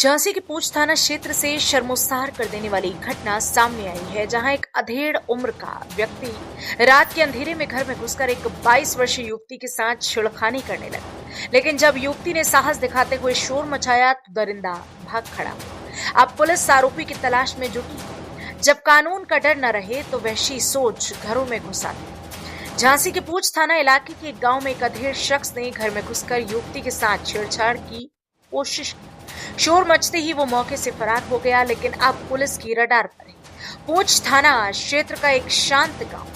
झांसी के पूंछ थाना क्षेत्र से शर्मसार कर देने वाली घटना सामने आई है, जहां एक अधेड़ उम्र का व्यक्ति रात के अंधेरे में घर में घुसकर एक 22 वर्षीय युवती के साथ छेड़खानी करने लगा। लेकिन जब युवती ने साहस दिखाते हुए शोर मचाया तो दरिंदा भाग खड़ा। अब पुलिस आरोपी की तलाश में जुटी। जब कानून का डर न रहे तो वहशी सोच घरों में घुस आती। झांसी के पूंछ थाना इलाके के एक गांव में एक अधेड़ शख्स ने घर में घुसकर युवती के साथ छेड़छाड़ की कोशिश की। शोर मचते ही वो मौके से फरार हो गया, लेकिन अब पुलिस की रडार पर है। पूंछ थाना क्षेत्र का एक शांत गांव।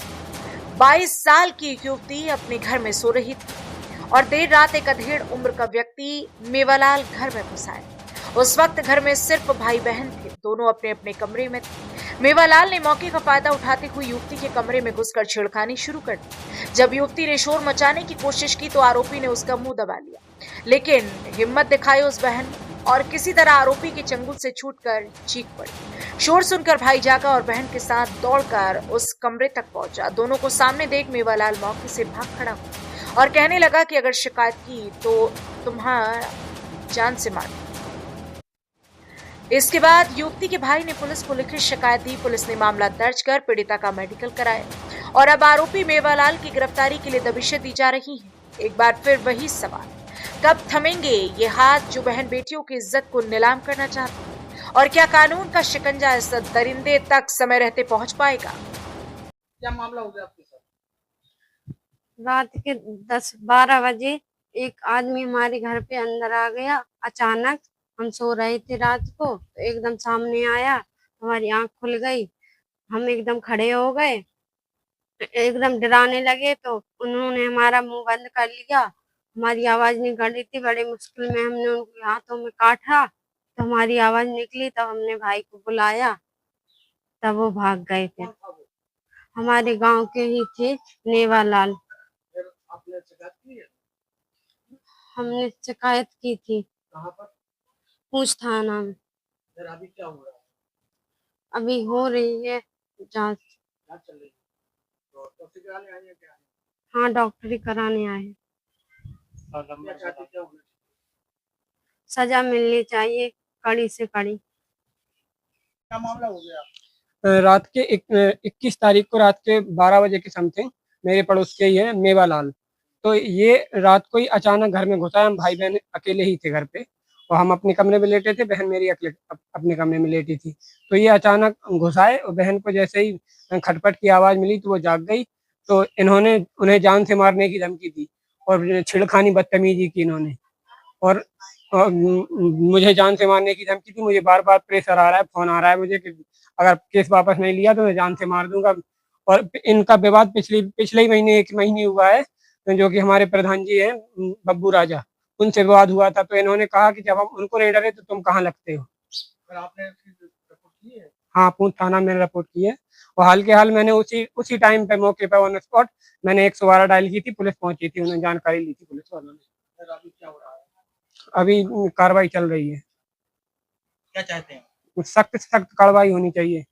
22 साल की एक युवती अपने घर में सो रही थी और देर रात एक अधेड़ उम्र का व्यक्ति मेवालाल घर में घुस आया। उस वक्त घर में सिर्फ भाई बहन थे, दोनों अपने अपने कमरे में थे। मेवालाल ने मौके का फायदा उठाते हुए युवती के कमरे में घुसकर छेड़खानी शुरू कर दी। जब युवती ने शोर मचाने की कोशिश की तो आरोपी ने उसका मुंह दबा लिया, लेकिन हिम्मत दिखाई उस बहन ने और किसी तरह आरोपी के चंगुल से छूटकर चीख पड़ी। शोर सुनकर भाई जागा और बहन के साथ दौड़कर उस कमरे तक पहुंचा। दोनों को सामने देख मेवालाल मौके से भाग खड़ा हुआ और कहने लगा कि अगर शिकायत की तो तुम्हारा जान से मार। इसके बाद युवती के भाई ने पुलिस को लिखित शिकायत दी। पुलिस ने मामला दर्ज कर पीड़िता का मेडिकल कराया और अब आरोपी मेवालाल की गिरफ्तारी के लिए दबिशें दी जा रही हैं। एक बार फिर वही सवाल, कब थमेंगे ये हाथ जो बहन बेटियों की इज्जत को नीलाम करना चाहते हैं, और क्या कानून का शिकंजा इस दरिंदे तक समय रहते पहुंच पाएगा? क्या मामला हो गया आपके साथ? रात के 10-12 बजे एक आदमी हमारे घर पे अंदर आ गया। अचानक हम सो रहे थे रात को, तो एकदम सामने आया, हमारी आंख खुल गई, हम एकदम खड़े हो गए, एकदम डराने लगे। तो उन्होंने हमारा मुंह बंद कर लिया, हमारी आवाज निकल रही थी। बड़े मुश्किल में हमने उनके हाथों में काटा तो हमारी आवाज निकली, तब हमने भाई को बुलाया, तब वो भाग गए। फिर कौन था वो? हमारे गांव के ही थे, नेवालाल। फिर आपने शिकायत की है? हमने शिकायत की थी कहाँ पर? पूंछ थाना में। फिर अभी क्या हो रहा है? अभी हो रही है जांच। क्या चल रही है? तो डॉक्टर कराने आए हैं क्या? हाँ, डॉक्टरी कराने आए हैं। क्या चाहते, क्या होना चाहिए? सजा मिलनी चाहिए, कड़ी से कड़ी। क्या मामला हो गया? रात के 21 तारीख को रात के 12 बजे के समथिंग मेरे पड़ोस के ही है मेवालाल। तो ये रात को ही अचानक घर में घुसा। हम भाई बहन अकेले ही थे घर पे और हम अपने कमरे में लेटे थे, बहन मेरी अपने कमरे में लेटी थी। तो ये अचानक घुसाए और बहन को जैसे ही खटपट की आवाज़ मिली तो वो जाग गई। तो इन्होंने उन्हें जान से मारने की धमकी दी और छिड़खानी बदतमीजी की इन्होंने। और मुझे जान से मारने की धमकी थी। मुझे बार बार प्रेशर आ रहा है, फोन आ रहा है मुझे कि अगर केस वापस नहीं लिया तो मैं जान से मार दूंगा। और इनका विवाद पिछले ही महीने 1 महीने हुआ है, जो कि हमारे प्रधान जी हैं बब्बू राजा, उनसे विवाद हुआ था। तो इन्होंने कहा कि जब हम उनको नहीं डरे तो तुम कहाँ लगते हो। फिर आपने इसकी रिपोर्ट की है? हाँ, पूंछ थाना में रिपोर्ट की है और हाल के हाल मैंने उसी टाइम पे मौके पर ऑन स्पॉट मैंने 112 डायल की थी। पुलिस पहुंची थी, उन्होंने जानकारी ली थी पुलिस वालों ने। फिर अभी क्या हो रहा है? अभी कार्रवाई चल रही है। क्या चाहते हैं? सख्त से सख्त कार्रवाई होनी चाहिए।